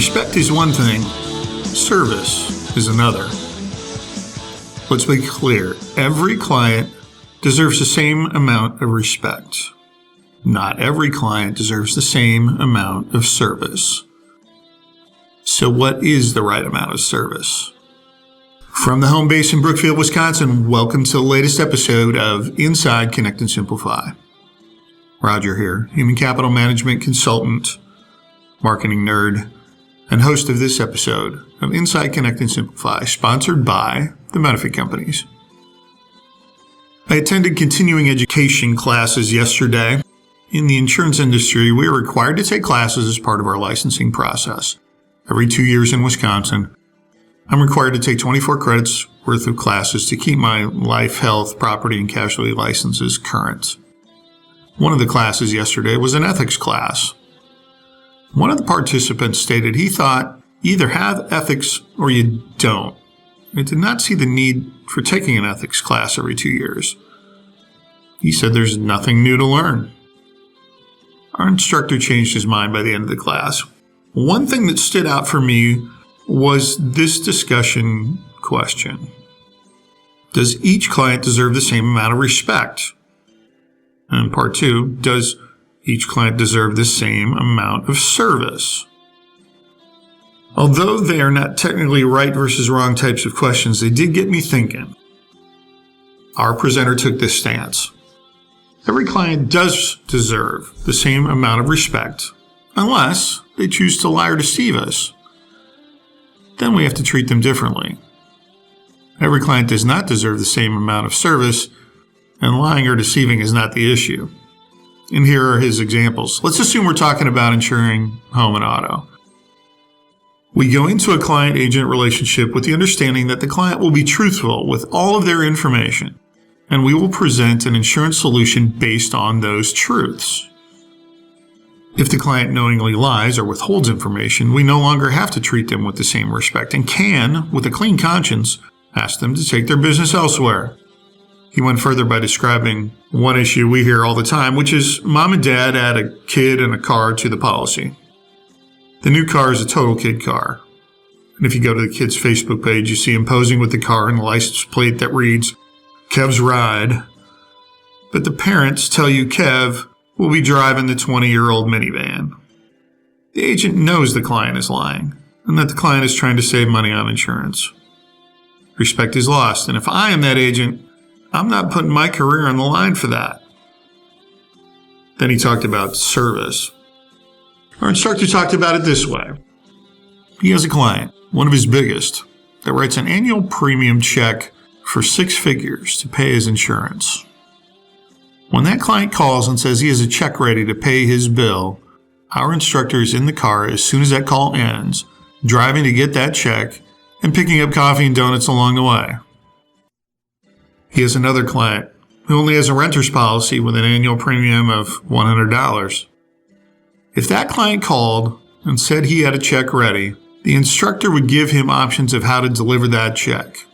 Respect is one thing, service is another. Let's be clear, every client deserves the same amount of respect. Not every client deserves the same amount of service. So what is the right amount of service? From the home base in Brookfield, Wisconsin, welcome to the latest episode of Inside Connect and Simplify. Roger here, human capital management consultant, marketing nerd, and host of this episode of Inside Connect and Simplify, sponsored by the Benefit Companies. I attended continuing education classes yesterday. In the insurance industry, we are required to take classes as part of our licensing process. Every 2 years in Wisconsin, I'm required to take 24 credits worth of classes to keep my life, health, property, and casualty licenses current. One of the classes yesterday was an ethics class. One of the participants stated he thought you either have ethics or you don't. I did not see the need for taking an ethics class every 2 years. He said there's nothing new to learn. Our instructor changed his mind by the end of the class. One thing that stood out for me was this discussion question. Does each client deserve the same amount of respect? And part two, does each client deserve the same amount of service? Although they are not technically right versus wrong types of questions, they did get me thinking. Our presenter took this stance. Every client does deserve the same amount of respect, unless they choose to lie or deceive us. Then we have to treat them differently. Every client does not deserve the same amount of service, and lying or deceiving is not the issue. And here are his examples. Let's assume we're talking about insuring home and auto. We go into a client-agent relationship with the understanding that the client will be truthful with all of their information, and we will present an insurance solution based on those truths. If the client knowingly lies or withholds information, we no longer have to treat them with the same respect and can, with a clean conscience, ask them to take their business elsewhere. He went further by describing one issue we hear all the time, which is mom and dad add a kid and a car to the policy. The new car is a total kid car. And if you go to the kid's Facebook page, you see him posing with the car and the license plate that reads, Kev's Ride. But the parents tell you Kev will be driving the 20-year-old minivan. The agent knows the client is lying and that the client is trying to save money on insurance. Respect is lost, and if I am that agent, I'm not putting my career on the line for that. Then he talked about service. Our instructor talked about it this way. He has a client, one of his biggest, that writes an annual premium check for 6 figures to pay his insurance. When that client calls and says he has a check ready to pay his bill, our instructor is in the car as soon as that call ends, driving to get that check and picking up coffee and donuts along the way. He has another client who only has a renter's policy with an annual premium of $100. If that client called and said he had a check ready, the instructor would give him options of how to deliver that check.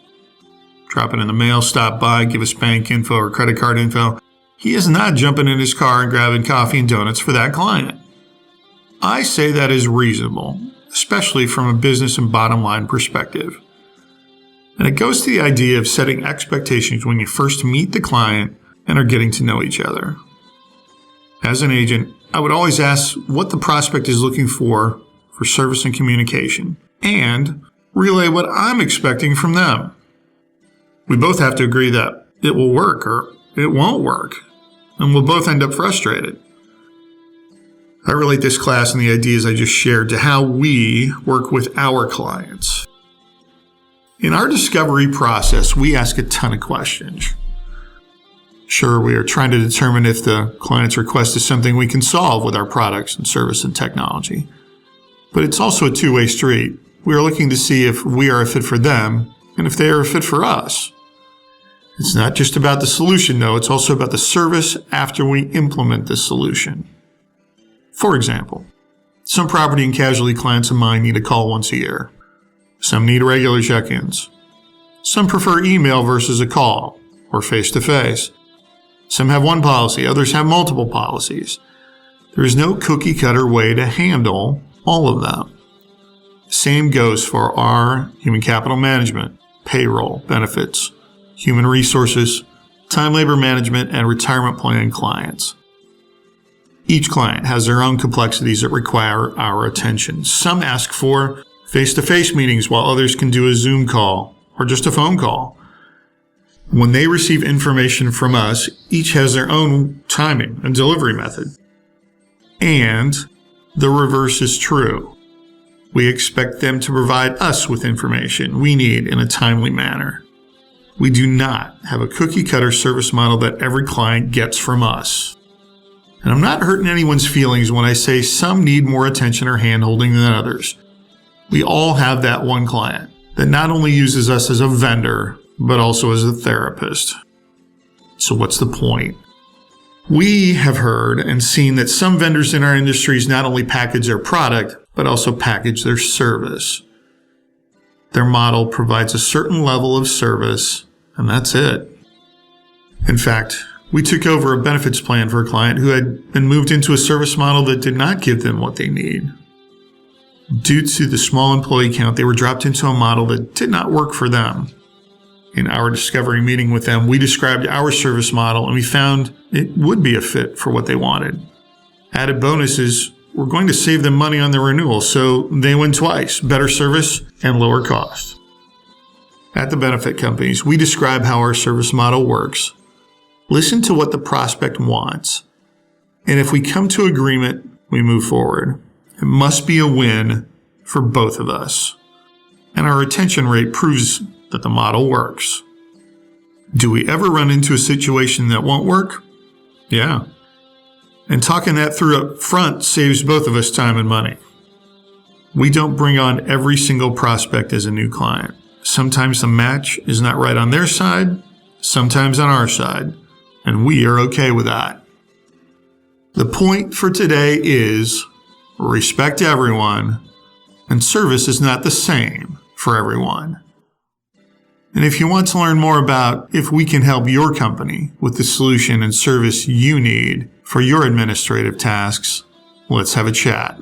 Drop it in the mail, stop by, give us bank info or credit card info. He is not jumping in his car and grabbing coffee and donuts for that client. I say that is reasonable, especially from a business and bottom line perspective. And it goes to the idea of setting expectations when you first meet the client and are getting to know each other. As an agent, I would always ask what the prospect is looking for service and communication, and relay what I'm expecting from them. We both have to agree that it will work or it won't work, and we'll both end up frustrated. I relate this class and the ideas I just shared to how we work with our clients. In our discovery process, we ask a ton of questions. Sure, we are trying to determine if the client's request is something we can solve with our products and service and technology. But it's also a two-way street. We are looking to see if we are a fit for them and if they are a fit for us. It's not just about the solution, though. It's also about the service after we implement the solution. For example, some property and casualty clients of mine need a call once a year. Some need regular check-ins. Some prefer email versus a call or face-to-face. Some have one policy, others have multiple policies. There is no cookie-cutter way to handle all of them. Same goes for our human capital management, payroll, benefits, human resources, time labor management, and retirement plan clients. Each client has their own complexities that require our attention. Some ask for face-to-face meetings while others can do a Zoom call or just a phone call. When they receive information from us, each has their own timing and delivery method. And the reverse is true. We expect them to provide us with information we need in a timely manner. We do not have a cookie-cutter service model that every client gets from us. And I'm not hurting anyone's feelings when I say some need more attention or hand-holding than others. We all have that one client that not only uses us as a vendor, but also as a therapist. So what's the point? We have heard and seen that some vendors in our industries not only package their product, but also package their service. Their model provides a certain level of service, and that's it. In fact, we took over a benefits plan for a client who had been moved into a service model that did not give them what they need. Due to the small employee count, they were dropped into a model that did not work for them. In our discovery meeting with them, we described our service model and we found it would be a fit for what they wanted. Added bonuses were going to save them money on their renewal, so they win twice, better service and lower cost. At the benefit companies, we describe how our service model works. Listen to what the prospect wants. And if we come to agreement, we move forward. It must be a win for both of us. And our retention rate proves that the model works. Do we ever run into a situation that won't work? Yeah. And talking that through up front saves both of us time and money. We don't bring on every single prospect as a new client. Sometimes the match is not right on their side, sometimes on our side, and we are okay with that. The point for today is respect everyone, and service is not the same for everyone. And if you want to learn more about if we can help your company with the solution and service you need for your administrative tasks, let's have a chat.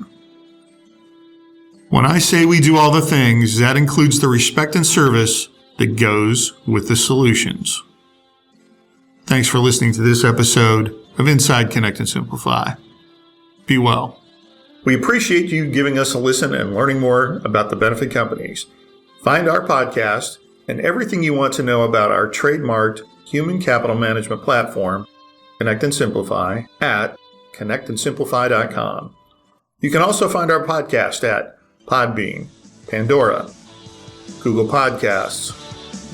When I say we do all the things, that includes the respect and service that goes with the solutions. Thanks for listening to this episode of Inside Connect and Simplify. Be well. We appreciate you giving us a listen and learning more about the benefit companies. Find our podcast and everything you want to know about our trademarked human capital management platform, Connect and Simplify, at connectandsimplify.com. You can also find our podcast at Podbean, Pandora, Google Podcasts,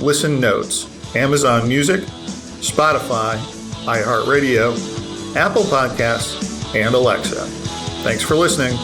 Listen Notes, Amazon Music, Spotify, iHeartRadio, Apple Podcasts, and Alexa. Thanks for listening.